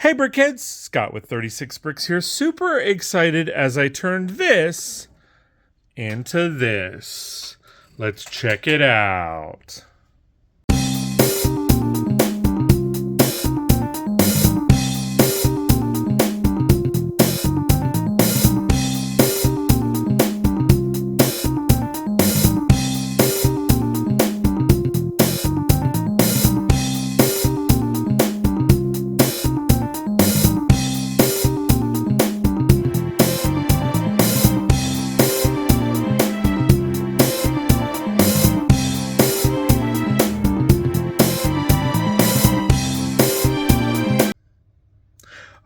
Hey Brickheads, Scott with 36 Bricks here. Super excited as I turned this into this. Let's check it out.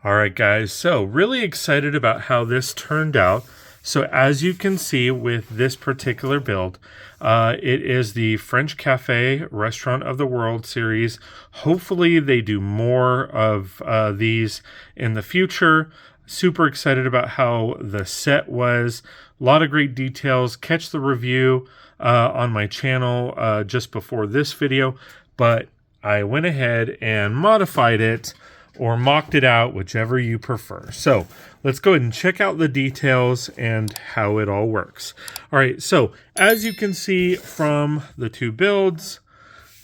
All right, guys, so really excited about how this turned out. So as you can see with this particular build, it is the French Cafe Restaurant of the World series. Hopefully they do more of these in the future. Super excited about how the set was. A lot of great details. Catch the review on my channel just before this video, but I went ahead and modified it or mocked it out, whichever you prefer. So let's go ahead and check out the details and how it all works. All right, so as you can see from the two builds,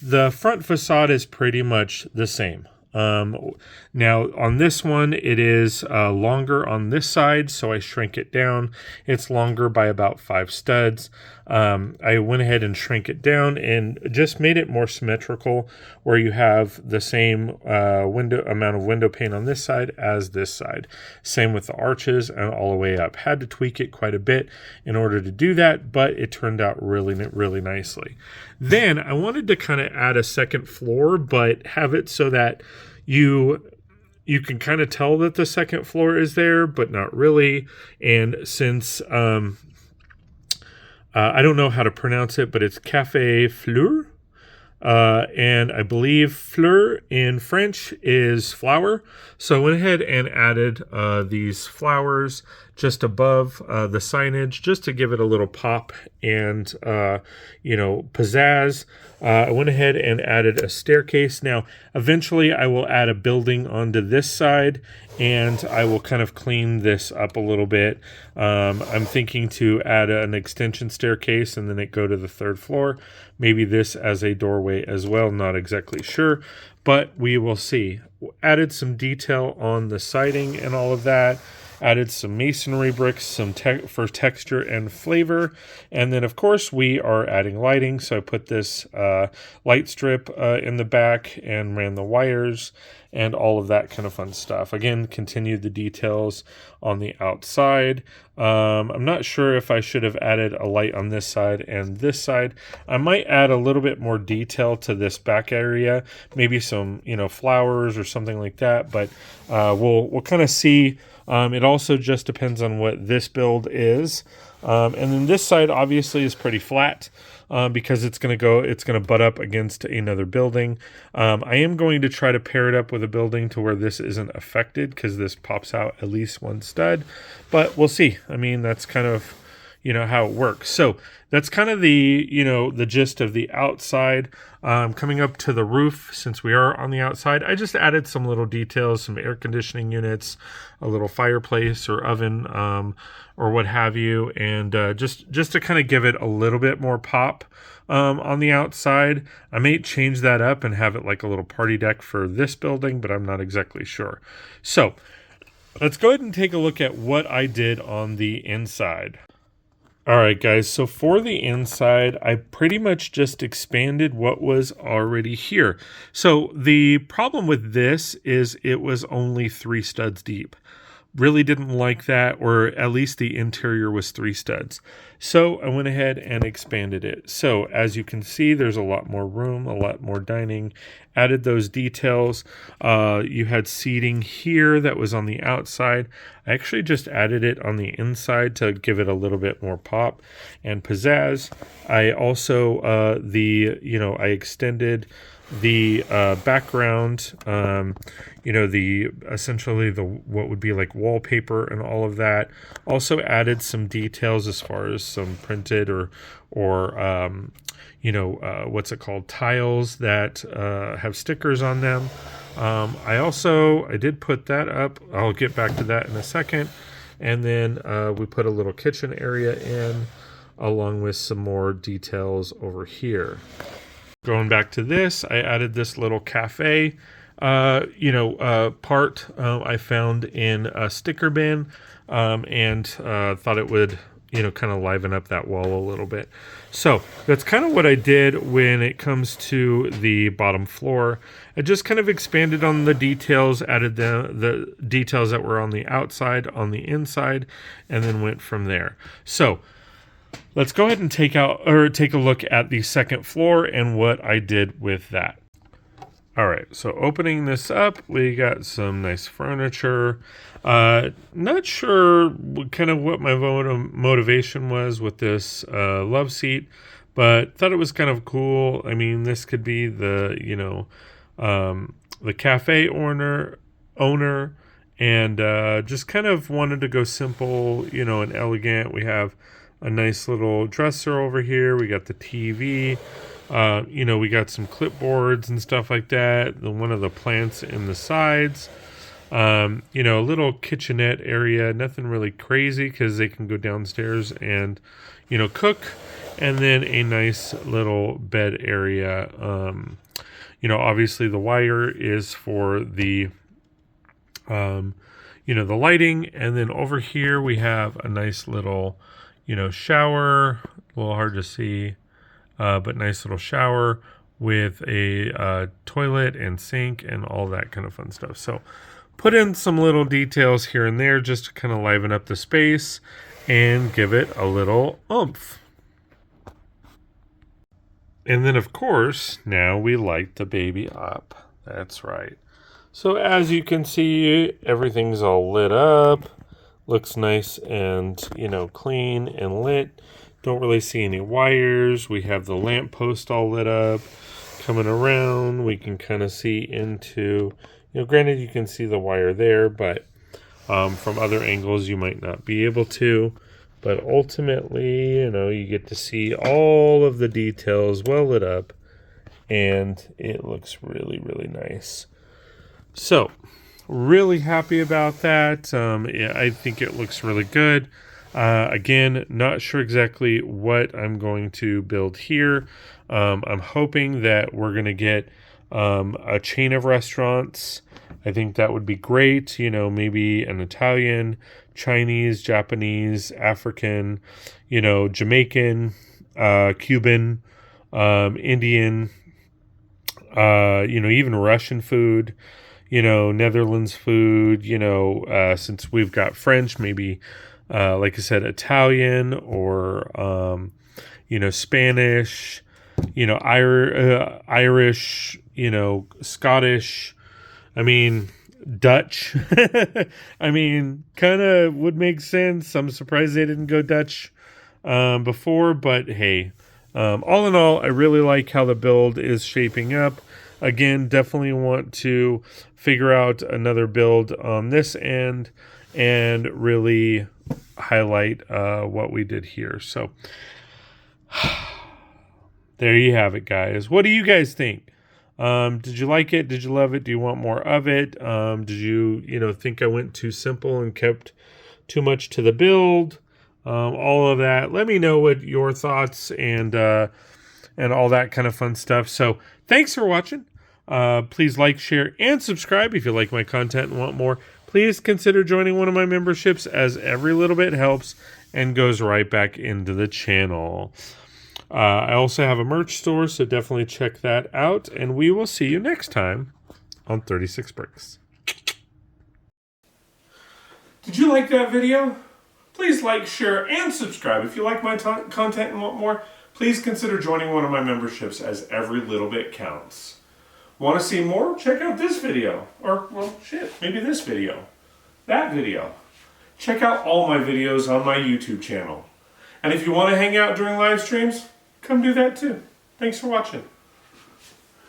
the front facade is pretty much the same. Now on this one, it is longer on this side, so I shrink it down. It's longer by about 5 studs. I went ahead and shrank it down and just made it more symmetrical, where you have the same amount of window pane on this side as this side. Same with the arches and all the way up. Had to tweak it quite a bit in order to do that, but it turned out really nicely. Then I wanted to kind of add a second floor, but have it so that you can kind of tell that the second floor is there, but not really. And since I don't know how to pronounce it, but it's Café Fleur. And I believe fleur in French is flower. So I went ahead and added these flowers just above the signage, just to give it a little pop and, pizzazz. I went ahead and added a staircase. Now, eventually I will add a building onto this side, and I will kind of clean this up a little bit. I'm thinking to add an extension staircase and then it go to the 3rd floor. Maybe this as a doorway as well, not exactly sure, but we will see. Added some detail on the siding and all of that. Added some masonry bricks, for texture and flavor. And then, of course, we are adding lighting. So I put this light strip in the back and ran the wires and all of that kind of fun stuff. Again, continued the details on the outside. I'm not sure if I should have added a light on this side and this side. I might add a little bit more detail to this back area, maybe some, flowers or something like that. But we'll kind of see. It also just depends on what this build is. And then this side obviously is pretty flat because it's going to butt up against another building. I am going to try to pair it up with a building to where this isn't affected, because this pops out at least one stud, but we'll see. I mean, that's kind of, how it works. So that's kind of the, the gist of the outside. Coming up to the roof, since we are on the outside, I just added some little details, some air conditioning units, a little fireplace or oven, or what have you. And just to kind of give it a little bit more pop on the outside. I may change that up and have it like a little party deck for this building, but I'm not exactly sure. So let's go ahead and take a look at what I did on the inside. All right, guys, so for the inside, I pretty much just expanded what was already here. So the problem with this is it was only 3 studs deep. Really didn't like that, or at least the interior was 3 studs. So I went ahead and expanded it. So as you can see, there's a lot more room, a lot more dining. Added those details. You had seating here that was on the outside. I actually just added it on the inside to give it a little bit more pop and pizzazz. I also, I extended the background, you know, essentially what would be like wallpaper and all of that. Also added some details as far as some printed or you know, what's it called, tiles that have stickers on them. I did put that up. I'll get back to that in a second. And then we put a little kitchen area in, along with some more details over here. Going back to this, I added this little cafe, part I found in a sticker bin, and thought it would, you know, kind of liven up that wall a little bit. So that's kind of what I did when it comes to the bottom floor. I just kind of expanded on the details, added the details that were on the outside, on the inside, and then went from there. So let's go ahead and take a look at the second floor and what I did with that. All right, so opening this up, we got some nice furniture. Not sure kind of what my motivation was with this love seat, but thought it was kind of cool. I mean, this could be the, you know, the cafe owner, and just kind of wanted to go simple, you know, and elegant. We have a nice little dresser over here. We got the TV. You know, we got some clipboards and stuff like that. One of the plants in the sides. You know, a little kitchenette area. Nothing really crazy because they can go downstairs and, you know, cook. And then a nice little bed area. You know, obviously the wire is for the, you know, the lighting. And then over here we have a nice little, you know, shower. A little hard to see. But nice little shower with a toilet and sink and all that kind of fun stuff. So put in some little details here and there just to kind of liven up the space and give it a little oomph. And then, of course, now we light the baby up. That's right. So as you can see, everything's all lit up. Looks nice and, you know, clean and lit. Don't really see any wires. We have the lamp post all lit up. Coming around, we can kind of see into, you know, granted you can see the wire there, but from other angles you might not be able to. But ultimately, you know, you get to see all of the details well lit up, and it looks really, really nice. So, really happy about that. Yeah, I think it looks really good. Again, not sure exactly what I'm going to build here. I'm hoping that we're going to get a chain of restaurants. I think that would be great. You know, maybe an Italian, Chinese, Japanese, African, you know, Jamaican, Cuban, Indian, you know, even Russian food, you know, Netherlands food, you know, since we've got French, maybe like I said, Italian or, you know, Spanish, you know, Irish, you know, Scottish, I mean, Dutch. I mean, kind of would make sense. I'm surprised they didn't go Dutch before, but hey, all in all, I really like how the build is shaping up. Again, definitely want to figure out another build on this end and really highlight what we did here. So there you have it, guys. What do you guys think? Did you like it? Did you love it? Do you want more of it? Did you, you know, think I went too simple and kept too much to the build? All of that. Let me know what your thoughts and all that kind of fun stuff. So thanks for watching. Please like, share, and subscribe if you like my content and want more. Please consider joining one of my memberships, as every little bit helps and goes right back into the channel. I also have a merch store, so definitely check that out. And we will see you next time on 36 Brix. Did you like that video? Please like, share, and subscribe. If you like my content and want more, please consider joining one of my memberships, as every little bit counts. Want to see more? Check out this video. Or, well, shit, maybe this video. That video. Check out all my videos on my YouTube channel. And if you want to hang out during live streams, come do that too. Thanks for watching.